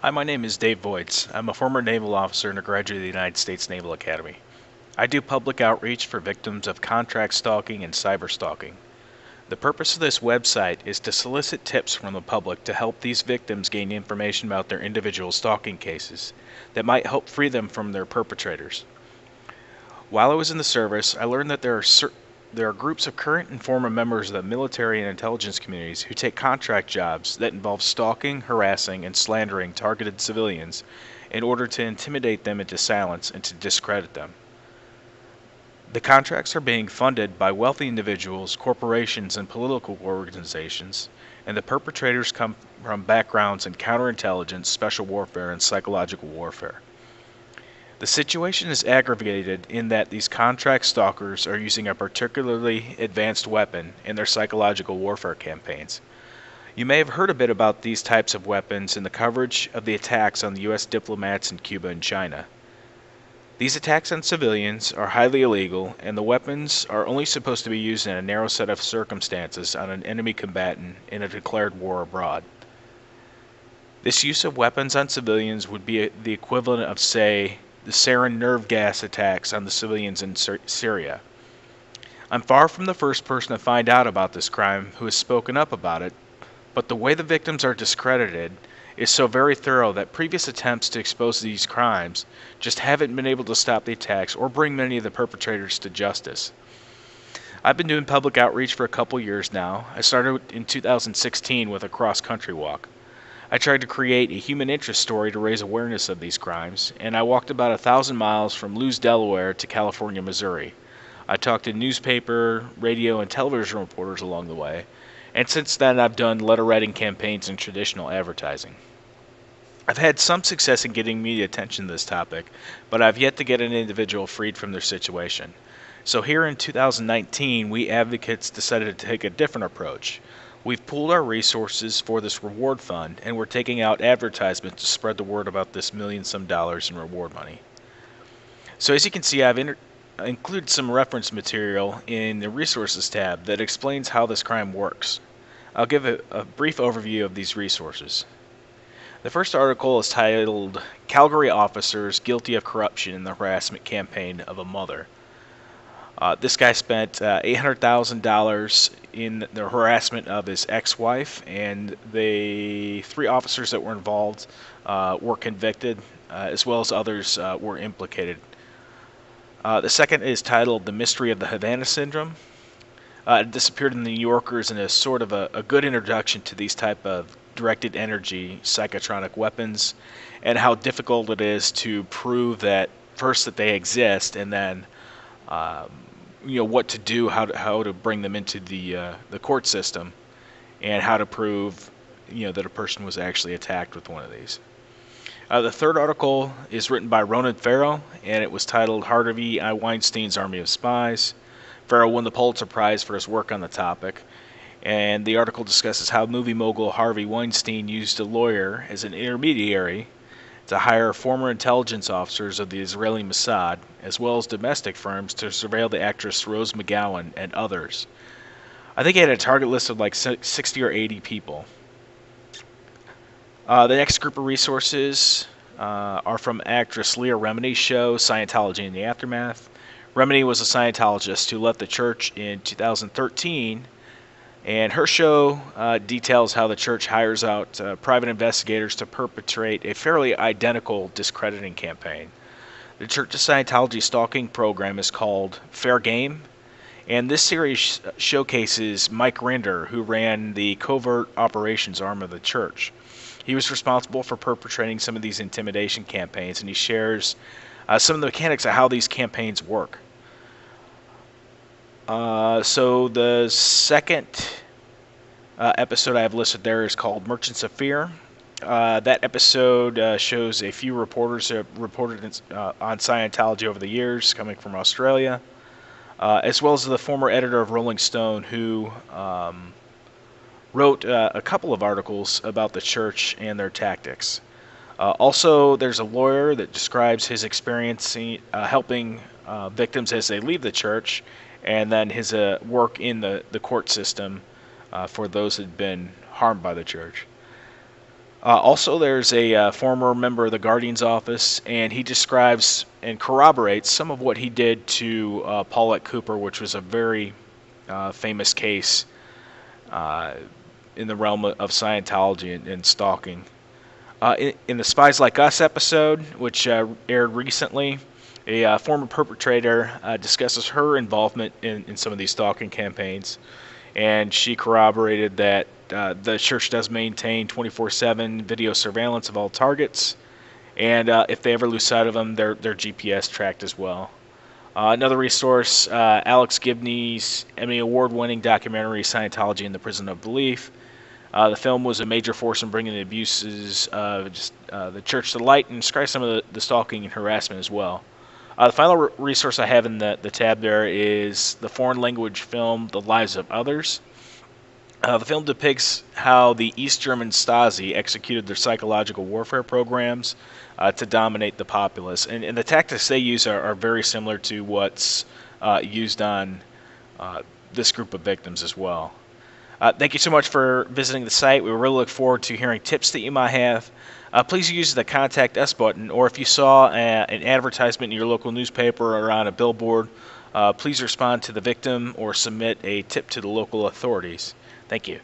Hi, my name is Dave Voits. I'm a former naval officer and a graduate of the United States Naval Academy. I do public outreach for victims of contract stalking and cyber stalking. The purpose of this website is to solicit tips from the public to help these victims gain information about their individual stalking cases that might help free them from their perpetrators. While I was in the service, I learned that there are groups of current and former members of the military and intelligence communities who take contract jobs that involve stalking, harassing, and slandering targeted civilians in order to intimidate them into silence and to discredit them. The contracts are being funded by wealthy individuals, corporations, and political organizations, and the perpetrators come from backgrounds in counterintelligence, special warfare, and psychological warfare. The situation is aggravated in that these contract stalkers are using a particularly advanced weapon in their psychological warfare campaigns. You may have heard a bit about these types of weapons in the coverage of the attacks on the U.S. diplomats in Cuba and China. These attacks on civilians are highly illegal, and the weapons are only supposed to be used in a narrow set of circumstances on an enemy combatant in a declared war abroad. This use of weapons on civilians would be the equivalent of, say, the sarin nerve gas attacks on the civilians in Syria. I'm far from the first person to find out about this crime who has spoken up about it, but the way the victims are discredited is so very thorough that previous attempts to expose these crimes just haven't been able to stop the attacks or bring many of the perpetrators to justice. I've been doing public outreach for a couple years now. I started in 2016 with a cross-country walk. I tried to create a human interest story to raise awareness of these crimes, and I walked about 1,000 miles from Lewes, Delaware to California, Missouri. I talked to newspaper, radio, and television reporters along the way, and since then I've done letter-writing campaigns and traditional advertising. I've had some success in getting media attention to this topic, but I've yet to get an individual freed from their situation. So here in 2019, we advocates decided to take a different approach. We've pooled our resources for this reward fund, and we're taking out advertisements to spread the word about this million-some dollars in reward money. So as you can see, I've included some reference material in the resources tab that explains how this crime works. I'll give a brief overview of these resources. The first article is titled, Calgary Officers Guilty of Corruption in the Harassment Campaign of a Mother. This guy spent $800,000 in the harassment of his ex-wife, and the 3 officers that were involved were convicted, as well as others were implicated. The second is titled The Mystery of the Havana Syndrome. This appeared in the New Yorkers and is sort of a good introduction to these type of directed energy psychotronic weapons and how difficult it is to prove that first that they exist, and then what to do, how to bring them into the court system, and how to prove that a person was actually attacked with one of these. The third article is written by Ronan Farrow, and it was titled Harvey Weinstein's Army of Spies. Farrow won the Pulitzer Prize for his work on the topic, and the article discusses how movie mogul Harvey Weinstein used a lawyer as an intermediary to hire former intelligence officers of the Israeli Mossad, as well as domestic firms, to surveil the actress Rose McGowan and others. I think he had a target list of like 60 or 80 people. The next group of resources are from actress Leah Remini's show, Scientology in the Aftermath. Remini was a Scientologist who left the church in 2013, and her show details how the church hires out private investigators to perpetrate a fairly identical discrediting campaign. The Church of Scientology stalking program is called Fair Game, and this series showcases Mike Rinder, who ran the covert operations arm of the church. He was responsible for perpetrating some of these intimidation campaigns, and he shares some of the mechanics of how these campaigns work. So the second episode I have listed there is called Merchants of Fear. That episode shows a few reporters who have reported on Scientology over the years, coming from Australia, as well as the former editor of Rolling Stone, who wrote a couple of articles about the church and their tactics. Also, there's a lawyer that describes his experience helping victims as they leave the church, and then his work in the court system for those who had been harmed by the church. Also, there's a former member of the Guardian's office, and he describes and corroborates some of what he did to Paulette Cooper, which was a very famous case uh, in the realm of Scientology and stalking. In the Spies Like Us episode, which aired recently, a former perpetrator discusses her involvement in some of these stalking campaigns, and she corroborated that the church does maintain 24/7 video surveillance of all targets, and if they ever lose sight of them, their GPS tracked as well. Another resource, Alex Gibney's Emmy Award-winning documentary Scientology in the Prison of Belief. The film was a major force in bringing the abuses of the church to light and describes some of the stalking and harassment as well. The final resource I have in the tab there is the foreign language film The Lives of Others. The film depicts how the East German Stasi executed their psychological warfare programs to dominate the populace. And the tactics they use are very similar to what's used on this group of victims as well. Thank you so much for visiting the site. We really look forward to hearing tips that you might have. Please use the Contact Us button, or if you saw an advertisement in your local newspaper or on a billboard, please respond to the victim or submit a tip to the local authorities. Thank you.